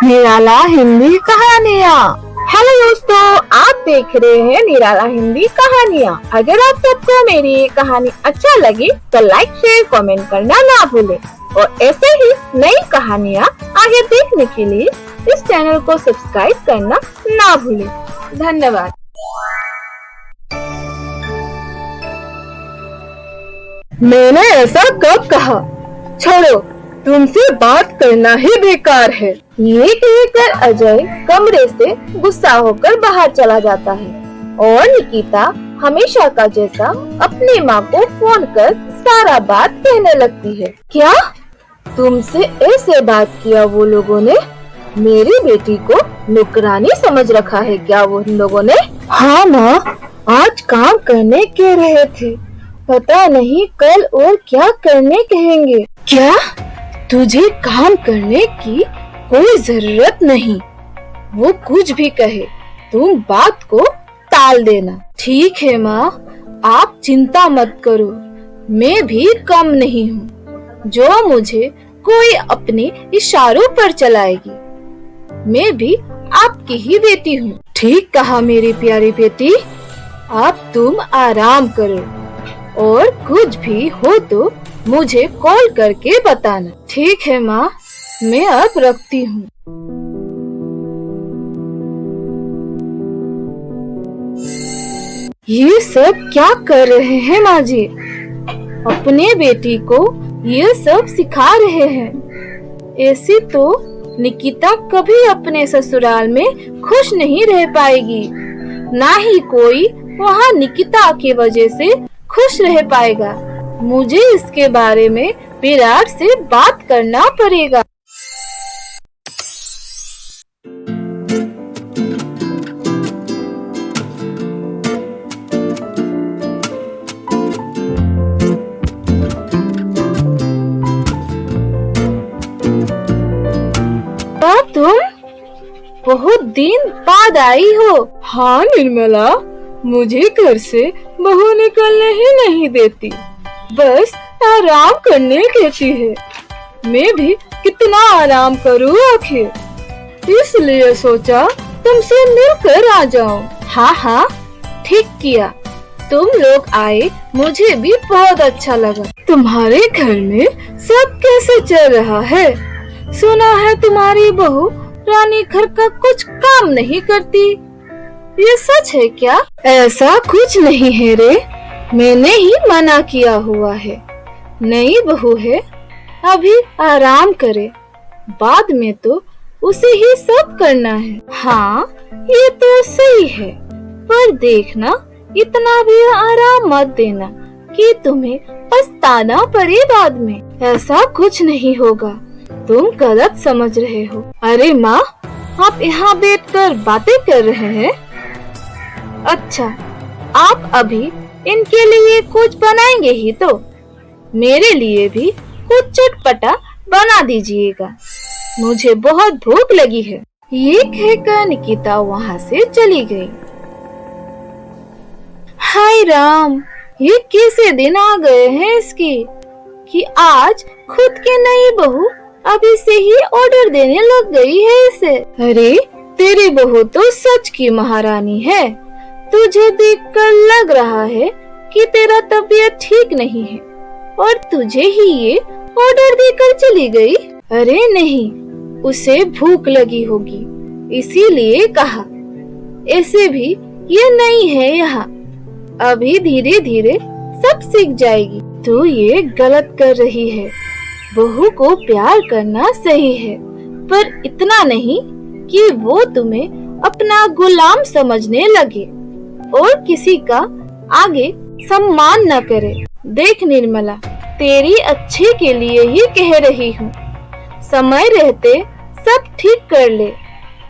निराला हिंदी कहानियाँ। हेलो दोस्तों, आप देख रहे हैं निराला हिंदी कहानियाँ। अगर आप सबको मेरी ये कहानी अच्छा लगी तो लाइक शेयर कमेंट करना ना भूलें और ऐसे ही नई कहानियाँ आगे देखने के लिए इस चैनल को सब्सक्राइब करना ना भूलें। धन्यवाद। मैंने ऐसा कब कहा? छोड़ो, तुमसे बात करना ही बेकार है। ये कहकर अजय कमरे से गुस्सा होकर बाहर चला जाता है और निकिता हमेशा का जैसा अपनी माँ को फोन कर सारा बात कहने लगती है। क्या तुमसे ऐसे बात किया वो लोगों ने? मेरी बेटी को नौकरानी समझ रखा है क्या वो लोगों ने? हाँ माँ, आज काम करने कह रहे थे, पता नहीं कल और क्या करने कहेंगे। क्या? तुझे काम करने की कोई जरूरत नहीं, वो कुछ भी कहे तुम बात को टाल देना। ठीक है माँ, आप चिंता मत करो, मैं भी कम नहीं हूँ जो मुझे कोई अपने इशारों पर चलाएगी। मैं भी आपकी ही बेटी हूँ। ठीक कहा मेरी प्यारी बेटी, अब तुम आराम करो और कुछ भी हो तो मुझे कॉल करके बताना। ठीक है माँ, मैं अब रखती हूँ। ये सब क्या कर रहे हैं माँ जी? अपने बेटी को ये सब सिखा रहे हैं। ऐसी तो निकिता कभी अपने ससुराल में खुश नहीं रह पाएगी, ना ही कोई वहाँ निकिता की वजह से खुश रह पाएगा। मुझे इसके बारे में विराट से बात करना पड़ेगा। तुम बहुत दिन बाद आई हो। हाँ निर्मला, मुझे घर से बहू निकलने ही नहीं देती, बस आराम करने कहती है। मैं भी कितना आराम करूँ आखिर, इसलिए सोचा तुमसे मिलकर आ जाऊं। हाँ हाँ, ठीक किया, तुम लोग आए, मुझे भी बहुत अच्छा लगा। तुम्हारे घर में सब कैसे चल रहा है? सुना है तुम्हारी बहू रानी घर का कुछ काम नहीं करती, ये सच है क्या? ऐसा कुछ नहीं है रे, मैंने ही मना किया हुआ है। नई बहू है, अभी आराम करे, बाद में तो उसे ही सब करना है। हाँ ये तो सही है, पर देखना इतना भी आराम मत देना कि तुम्हें पछताना पड़े बाद में। ऐसा कुछ नहीं होगा, तुम गलत समझ रहे हो। अरे माँ, आप यहाँ बैठकर बातें कर रहे हैं? अच्छा, आप अभी इनके लिए कुछ बनाएंगे ही तो मेरे लिए भी कुछ चटपटा बना दीजिएगा, मुझे बहुत भूख लगी है। ये कहकर निकिता वहाँ से चली गई। हाय राम, ये कैसे दिन आ गए हैं इसकी कि आज खुद की नई बहू अभी से ही ऑर्डर देने लग गई है इसे। अरे तेरी बहू तो सच की महारानी है, तुझे देखकर लग रहा है कि तेरा तबीयत ठीक नहीं है और तुझे ही ये ऑर्डर देकर चली गई। अरे नहीं, उसे भूख लगी होगी इसीलिए कहा। ऐसे भी ये नहीं है यहाँ, अभी धीरे धीरे सब सीख जाएगी। तू ये गलत कर रही है, बहू को प्यार करना सही है, पर इतना नहीं कि वो तुम्हें अपना गुलाम समझने लगे और किसी का आगे सम्मान न करे। देख निर्मला, तेरी अच्छे के लिए ही कह रही हूँ, समय रहते सब ठीक कर ले,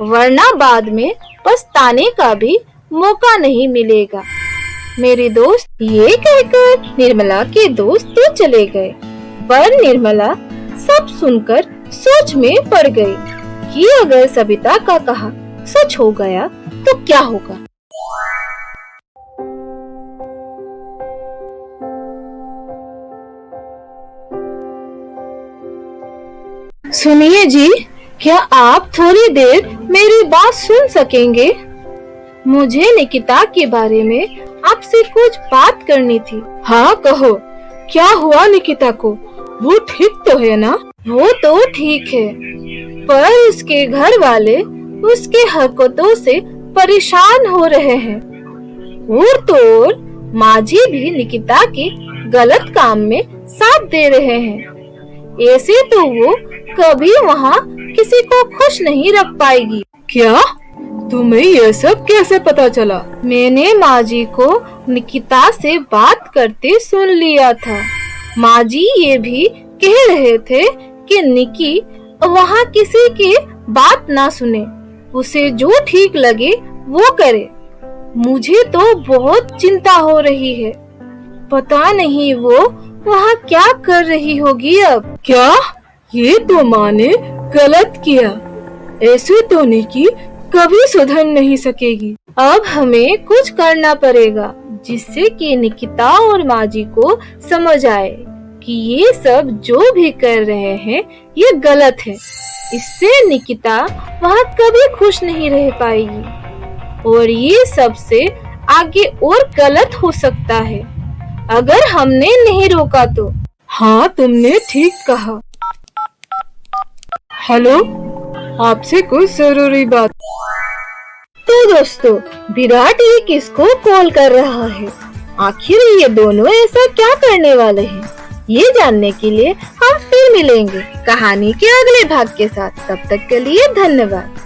वरना बाद में पछताने का भी मौका नहीं मिलेगा। मेरे दोस्त, ये कहकर निर्मला के दोस्त तो चले गए, पर निर्मला सब सुनकर सोच में पड़ गई कि अगर सविता का कहा सच हो गया तो क्या होगा। सुनिए जी, क्या आप थोड़ी देर मेरी बात सुन सकेंगे? मुझे निकिता के बारे में आपसे कुछ बात करनी थी। हाँ कहो, क्या हुआ निकिता को? वो ठीक तो है ना? वो तो ठीक है, पर उसके घर वाले उसके हरकतों से परेशान हो रहे हैं। और तो और माँ जी भी निकिता के गलत काम में साथ दे रहे हैं। ऐसे तो वो कभी वहाँ किसी को खुश नहीं रख पाएगी। क्या? तुम्हें यह सब कैसे पता चला? मैंने माँ जी को निकिता से बात करते सुन लिया था। माँ जी ये भी कह रहे थे कि निकी वहाँ किसी की बात ना सुने, उसे जो ठीक लगे वो करे। मुझे तो बहुत चिंता हो रही है, पता नहीं वो वहाँ क्या कर रही होगी अब। क्या? ये तो माँ ने गलत किया। ऐसे तो निकी कभी सुधर नहीं सकेगी। अब हमें कुछ करना पड़ेगा जिससे कि निकिता और माँ जी को समझ आए कि ये सब जो भी कर रहे हैं ये गलत है। इससे निकिता वहाँ कभी खुश नहीं रह पाएगी और ये सबसे आगे और गलत हो सकता है अगर हमने नहीं रोका तो। हाँ तुमने ठीक कहा। हेलो, आपसे कुछ जरूरी बात। तो दोस्तों, विराट ये किसको कॉल कर रहा है? आखिर ये दोनों ऐसा क्या करने वाले हैं? ये जानने के लिए हम फिर मिलेंगे कहानी के अगले भाग के साथ। तब तक के लिए धन्यवाद।